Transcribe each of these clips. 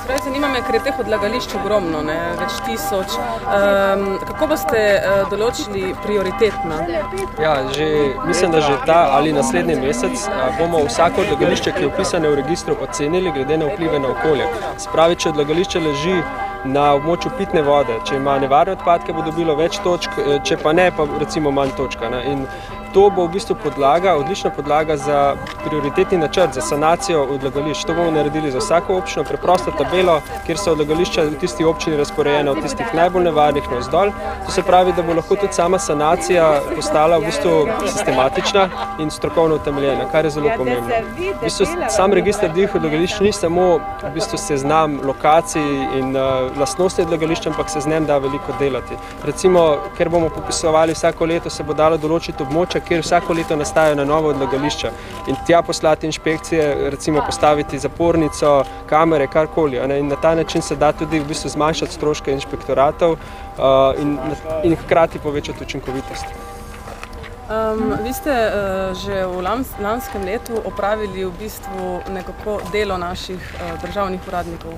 Spravi, zanima me, ker je teh odlagališč ogromno, več tisoč. Kako boste določili prioritetna? Ja, mislim, da že ta ali naslednji mesec bomo vsako odlagališče, ki je vpisano v registru, ocenili glede na vplive na okolje. Spravi, če odlagališče leži na območju pitne vode, če ima nevarne odpadke, bo dobilo več točk, če pa ne, pa recimo manj točka. In to bo v bistvu odlična podlaga za prioritetni načrt, za sanacijo odlagališč. To bomo naredili za vsako občino, preprosto tabelo, kjer so odlagališča v tisti občini razporejena od tistih najbolj nevarnih navzdol. To se pravi, da bo lahko tudi sama sanacija postala v bistvu sistematična in strokovno utemeljena, kar je zelo pomembno. V bistvu sam register divjih odlagališč ni samo v bistvu seznam lokacij in lastnosti odlagališča, ampak se z njim da veliko delati. Recimo, ker bomo popisovali vsako leto, se bo dalo določiti območja, kjer vsako leto nastajajo na novo odlagališča in tja poslati inšpekcije, recimo postaviti zapornico, kamere, karkoli. In na ta način se da tudi v bistvu zmanjšati stroške inšpektoratov in hkrati povečati učinkovitost. Vi ste že v lanskem letu opravili v bistvu nekako delo naših državnih uradnikov.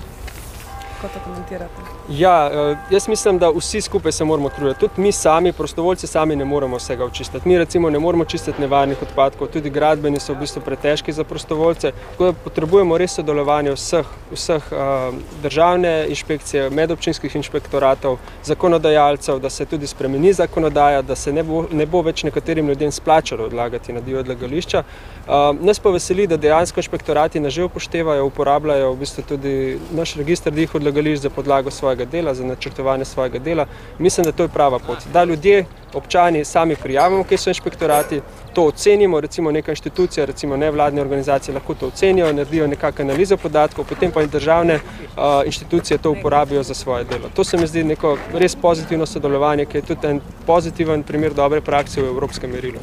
Kako to komentirate? Ja, jaz mislim, da vsi skupaj se moramo truditi. Tudi mi sami, prostovoljci sami ne moremo vsega očistiti. Mi recimo ne moremo čistiti nevarnih odpadkov, tudi gradbeni so v bistvu pretežki za prostovoljce. Tako da potrebujemo res sodelovanje vseh državne inšpekcije, medobčinskih inšpektoratov, zakonodajalcev, da se tudi spremeni zakonodaja, da se ne bo več nekaterim ljudem splačalo odlagati na divja odlagališča. Nas pa veseli, da dejansko inšpektorati nas že upoštevajo, uporabljajo v bistvu tudi naš register divjih odlagališč za podlago svojega dela, za načrtovanje svojega dela. Mislim, da to je prava pot. Da ljudje, občani sami prijavimo, kje so inšpektorati, to ocenimo, recimo neka inštitucija, recimo nevladne organizacije lahko to ocenijo, naredijo nekako analizo podatkov, potem pa in državne inštitucije to uporabijo za svoje delo. To se mi zdi neko res pozitivno sodelovanje, ki je tudi en pozitiven primer dobre prakse v evropskem merilu.